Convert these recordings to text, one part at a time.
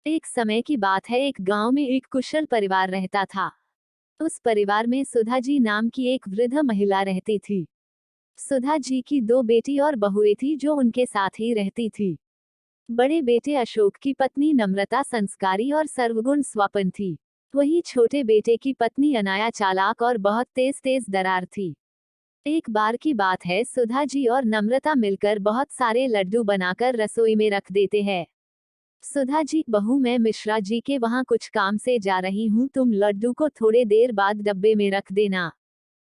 एक समय की बात है, एक गांव में एक कुशल परिवार रहता था। उस परिवार में सुधा जी नाम की एक वृद्ध महिला रहती थी। सुधा जी की दो बेटी और बहुएं थी जो उनके साथ ही रहती थी। बड़े बेटे अशोक की पत्नी नम्रता संस्कारी और सर्वगुण स्वपन थी। वही छोटे बेटे की पत्नी अनाया चालाक और बहुत तेज तेज दरार थी। एक बार की बात है, सुधा जी और नम्रता मिलकर बहुत सारे लड्डू बनाकर रसोई में रख देते हैं। सुधा जी, बहू मैं मिश्रा जी के वहाँ कुछ काम से जा रही हूँ, तुम लड्डू को थोड़े देर बाद डब्बे में रख देना।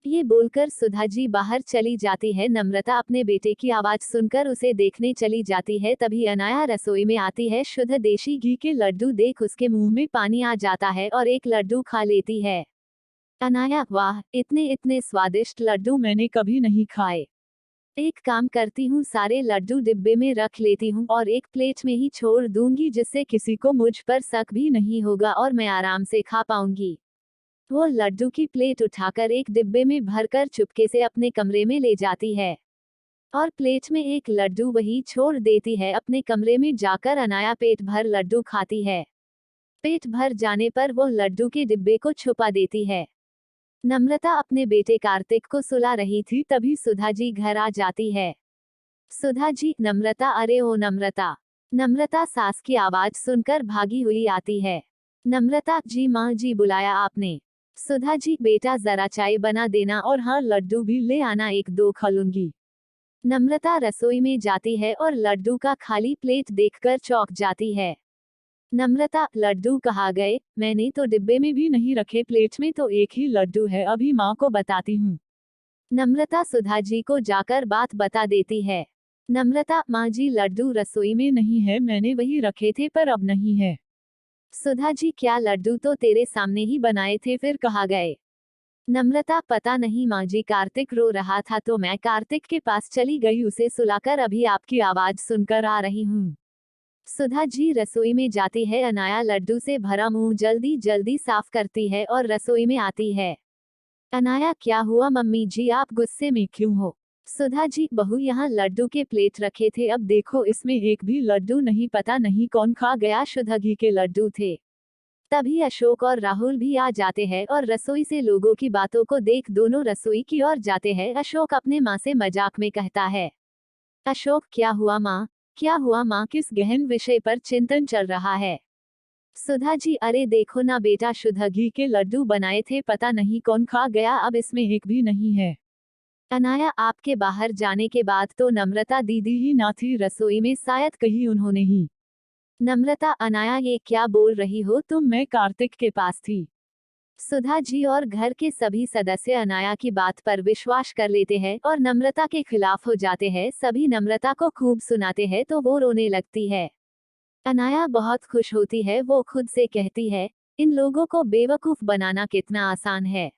ये बोलकर सुधा जी बाहर चली जाती है। नम्रता अपने बेटे की आवाज सुनकर उसे देखने चली जाती है। तभी अनाया रसोई में आती है। शुद्ध देशी घी के लड्डू देख उसके मुंह में पानी आ जाता है और एक लड्डू खा लेती है। अनाया, वाह, इतने इतने स्वादिष्ट लड्डू मैंने कभी नहीं खाए। एक काम करती हूँ, सारे लड्डू डिब्बे में रख लेती हूँ और एक प्लेट में ही छोड़ दूंगी, जिससे किसी को मुझ पर शक भी नहीं होगा और मैं आराम से खा पाऊंगी। वो लड्डू की प्लेट उठाकर एक डिब्बे में भरकर चुपके से अपने कमरे में ले जाती है और प्लेट में एक लड्डू वही छोड़ देती है। अपने कमरे में जाकर अनाया पेट भर लड्डू खाती है। पेट भर जाने पर वो लड्डू के डिब्बे को छुपा देती है। नम्रता अपने बेटे कार्तिक को सुला रही थी, तभी सुधा जी घर आ जाती है। सुधा जी, नम्रता, अरे ओ नम्रता। नम्रता सास की आवाज सुनकर भागी हुई आती है। नम्रता जी, माँ जी बुलाया आपने? सुधा जी, बेटा जरा चाय बना देना और हाँ, लड्डू भी ले आना, एक दो खा लूंगी। नम्रता रसोई में जाती है और लड्डू का खाली प्लेट देखकर चौंक जाती है। नम्रता, लड्डू कहाँ गए? मैंने तो डिब्बे में भी नहीं रखे, प्लेट में तो एक ही लड्डू है, अभी माँ को बताती हूँ। नम्रता सुधा जी को जाकर बात बता देती है। नम्रता, माँ जी, लड्डू रसोई में नहीं है, मैंने वही रखे थे पर अब नहीं है। सुधा जी, क्या लड्डू तो तेरे सामने ही बनाए थे, फिर कहाँ गए? नम्रता, पता नहीं माँ जी, कार्तिक रो रहा था तो मैं कार्तिक के पास चली गई, उसे सुलाकर अभी आपकी आवाज सुनकर आ रही हूँ। सुधा जी रसोई में जाती है। अनाया लड्डू से भरा मुंह जल्दी जल्दी साफ करती है और रसोई में आती है। अनाया, क्या हुआ मम्मी जी, आप गुस्से में क्यों हो? सुधा जी, बहू, यहाँ लड्डू के प्लेट रखे थे, अब देखो इसमें एक भी लड्डू नहीं, पता नहीं कौन खा गया, शुद्ध घी के लड्डू थे। तभी अशोक और राहुल भी आ जाते हैं और रसोई से लोगों की बातों को देख दोनों रसोई की ओर जाते हैं। अशोक अपने माँ से मजाक में कहता है। अशोक, क्या हुआ माँ? क्या हुआ माँ, किस गहन विषय पर चिंतन चल रहा है? सुधा जी, अरे देखो ना बेटा, शुद्ध घी के लड्डू बनाए थे, पता नहीं कौन खा गया, अब इसमें एक भी नहीं है। अनाया, आपके बाहर जाने के बाद तो नम्रता दीदी ही ना थी रसोई में, शायद कहीं उन्होंने ही। नम्रता, अनाया ये क्या बोल रही हो तुम, मैं कार्तिक के पास थी। सुधा जी और घर के सभी सदस्य अनाया की बात पर विश्वास कर लेते हैं और नम्रता के खिलाफ हो जाते हैं। सभी नम्रता को खूब सुनाते हैं तो वो रोने लगती है। अनाया बहुत खुश होती है, वो खुद से कहती है, इन लोगों को बेवकूफ बनाना कितना आसान है।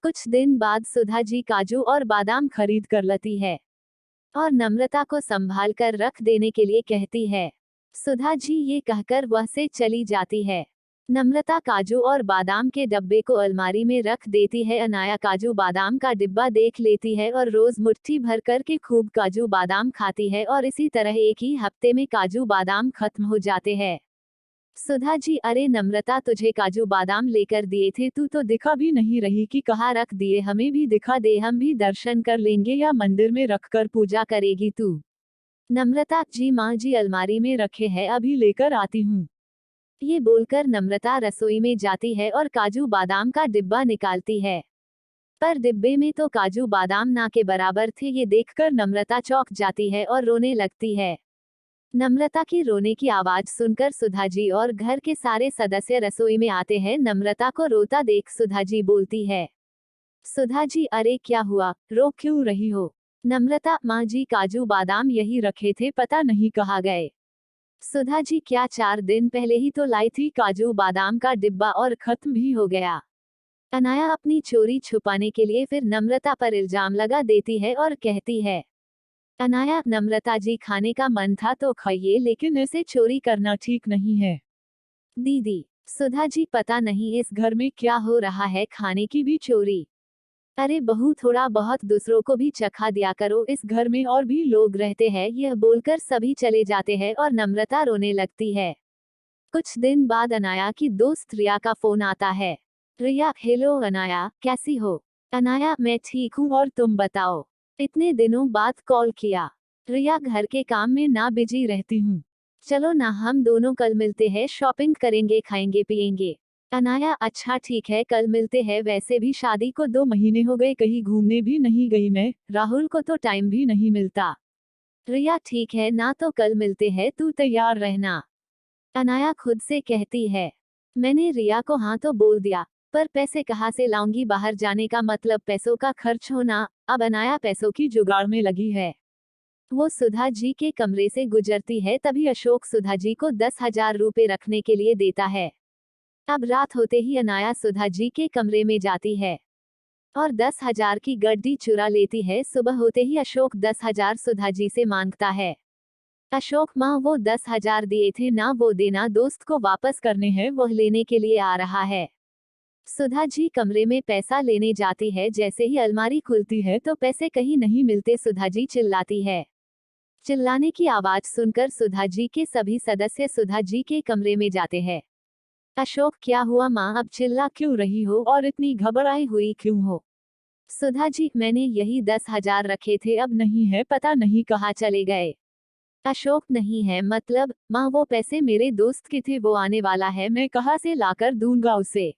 कुछ दिन बाद सुधा जी काजू और बादाम खरीद कर लाती है और नम्रता को संभाल कर रख देने के लिए कहती है। सुधा जी ये कहकर वह से चली जाती है। नम्रता काजू और बादाम के डब्बे को अलमारी में रख देती है। अनाया काजू बादाम का डिब्बा देख लेती है और रोज मुट्ठी भर कर के खूब काजू बादाम खाती है और इसी तरह एक ही हफ्ते में काजू बादाम खत्म हो जाते हैं। सुधा जी, अरे नम्रता, तुझे काजू बादाम लेकर दिए थे, तू तो दिखा भी नहीं रही कि कहाँ रख दिए, हमें भी दिखा दे, हम भी दर्शन कर लेंगे, या मंदिर में रखकर पूजा करेगी तू? नम्रता जी, माँ जी अलमारी में रखे हैं, अभी लेकर आती हूँ। ये बोलकर नम्रता रसोई में जाती है और काजू बादाम का डिब्बा निकालती है, पर डिब्बे में तो काजू बादाम ना के बराबर थे। ये देखकर नम्रता चौंक जाती है और रोने लगती है। नम्रता की रोने की आवाज सुनकर सुधा जी और घर के सारे सदस्य रसोई में आते हैं। नम्रता को रोता देख सुधा जी बोलती है। सुधा जी, अरे क्या हुआ, रो क्यों रही हो? नम्रता, माँ जी, काजू बादाम यही रखे थे, पता नहीं कहाँ गए। सुधा जी, क्या 4 दिन पहले ही तो लाई थी काजू बादाम का डिब्बा और खत्म भी हो गया। अनाया अपनी चोरी छुपाने के लिए फिर नम्रता पर इल्जाम लगा देती है और कहती है। अनाया, नम्रता जी, खाने का मन था तो खाइए, लेकिन ऐसे चोरी करना ठीक नहीं है। दीदी। सुधा जी, पता नहीं इस घर में क्या हो रहा है, खाने की भी चोरी। अरे बहू, थोड़ा बहुत दूसरों को भी चखा दिया करो, इस घर में और भी लोग रहते हैं। यह बोलकर सभी चले जाते हैं और नम्रता रोने लगती है। कुछ दिन बाद अनाया की दोस्त रिया का फोन आता है। रिया, हेलो अनाया, कैसी हो? अनाया, मैं ठीक हूँ और तुम बताओ, इतने दिनों बाद कॉल किया। रिया, घर के काम में ना बिजी रहती हूँ। चलो ना हम दोनों कल मिलते हैं, शॉपिंग करेंगे, खाएंगे पिएंगे। अनाया, अच्छा ठीक है, कल मिलते हैं। वैसे भी शादी को 2 महीने हो गए, कहीं घूमने भी नहीं गई मैं, राहुल को तो टाइम भी नहीं मिलता। रिया, ठीक है ना, तो कल मिलते हैं, तू तैयार रहना। अनाया खुद से कहती है। मैंने रिया को हाँ तो बोल दिया, पर पैसे कहाँ से लाऊंगी? बाहर जाने का मतलब पैसों का खर्च होना। अब अनाया पैसों की जुगाड़ में लगी है। वो सुधा जी के कमरे से गुजरती है, तभी अशोक सुधा जी को 10,000 रुपए रखने के लिए देता है। अब रात होते ही अनाया सुधा जी के कमरे में जाती है और 10,000 की गड्डी चुरा लेती है। सुबह होते ही अशोक 10,000 सुधा जी से मांगता है। अशोक, माँ वो 10,000 दिए थे ना, वो देना, दोस्त को वापस करने हैं, वह लेने के लिए आ रहा है। सुधा जी कमरे में पैसा लेने जाती है। जैसे ही अलमारी खुलती है तो पैसे कहीं नहीं मिलते। सुधा जी चिल्लाती है। चिल्लाने की आवाज सुनकर सुधा जी के सभी सदस्य सुधा जी के कमरे में जाते हैं। अशोक, क्या हुआ माँ, अब चिल्ला क्यों रही हो और इतनी घबराई हुई क्यों हो? सुधा जी, मैंने यही 10,000 रखे थे, अब नहीं है, पता नहीं कहाँ चले गए। अशोक, नहीं है मतलब? माँ, वो पैसे मेरे दोस्त के थे, वो आने वाला है, मैं कहाँ से लाकर दूंगा उसे?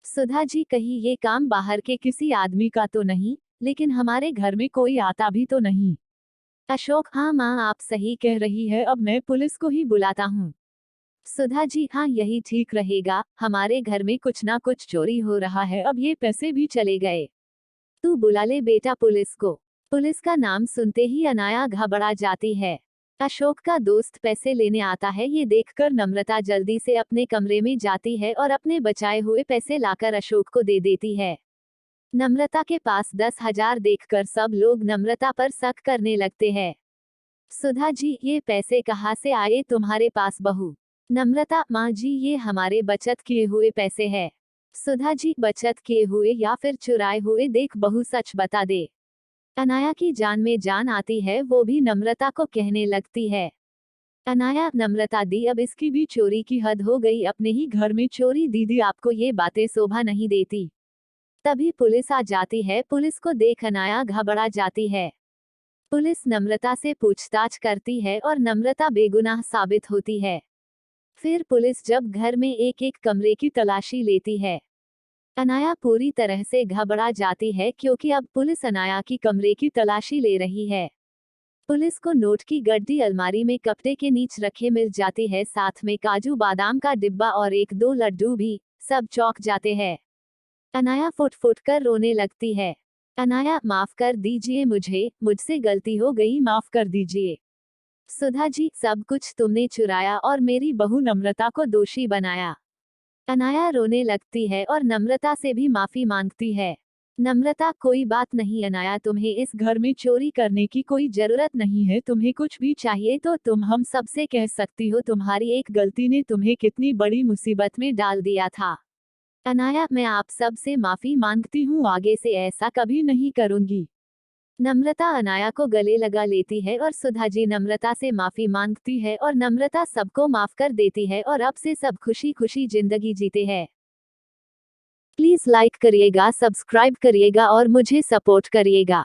सुधा जी, कहीं ये काम बाहर के किसी आदमी का तो नहीं? लेकिन हमारे घर में कोई आता भी तो नहीं। अशोक, हाँ माँ, आप सही कह रही है, अब मैं पुलिस को ही बुलाता हूँ। सुधा जी, हाँ यही ठीक रहेगा, हमारे घर में कुछ ना कुछ चोरी हो रहा है, अब ये पैसे भी चले गए। तू बुला ले बेटा पुलिस को। पुलिस का नाम सुनते ही अनाया घबरा जाती है। अशोक का दोस्त पैसे लेने आता है, ये देखकर नम्रता जल्दी से अपने कमरे में जाती है और अपने बचाए हुए पैसे लाकर अशोक को दे देती है। नम्रता के पास 10,000 देखकर सब लोग नम्रता पर शक करने लगते हैं। सुधा जी, ये पैसे कहाँ से आए तुम्हारे पास बहू? नम्रता, माँ जी, ये हमारे बचत किए हुए पैसे हैं। सुधा जी, बचत किए हुए या फिर चुराए हुए? देख बहू, सच बता दे। अनाया की जान में जान आती है, वो भी नम्रता को कहने लगती है। अनाया, नम्रता दी, अब इसकी भी चोरी की हद हो गई, अपने ही घर में चोरी। दीदी, आपको ये बातें शोभा नहीं देती। तभी पुलिस आ जाती है। पुलिस को देख अनाया घबरा जाती है। पुलिस नम्रता से पूछताछ करती है और नम्रता बेगुनाह साबित होती है। फिर पुलिस जब घर में एक एक कमरे की तलाशी लेती है। अनाया पूरी तरह से घबरा जाती है, क्योंकि अब पुलिस अनाया की कमरे की तलाशी ले रही है। पुलिस को नोट की गड्डी अलमारी में कपड़े के नीचे रखे मिल जाती है, साथ में काजू बादाम का डिब्बा और 1-2 लड्डू भी। सब चौंक जाते हैं। अनाया फुट फुट कर रोने लगती है। अनाया, माफ कर दीजिए मुझे, मुझसे गलती हो गई, माफ कर दीजिए। सुधा जी, सब कुछ तुमने चुराया और मेरी बहू नम्रता को दोषी बनाया। अनाया रोने लगती है और नम्रता से भी माफी मांगती है। नम्रता, कोई बात नहीं अनाया, तुम्हें इस घर में चोरी करने की कोई जरूरत नहीं है, तुम्हें कुछ भी चाहिए तो तुम हम सबसे कह सकती हो, तुम्हारी एक गलती ने तुम्हें कितनी बड़ी मुसीबत में डाल दिया था। अनाया, मैं आप सब से माफी मांगती हूँ, आगे से ऐसा कभी नहीं करूंगी। नम्रता अनाया को गले लगा लेती है और सुधा जी नम्रता से माफी मांगती है और नम्रता सबको माफ कर देती है और अब से सब खुशी खुशी जिंदगी जीते हैं। प्लीज लाइक करिएगा, सब्सक्राइब करिएगा और मुझे सपोर्ट करिएगा।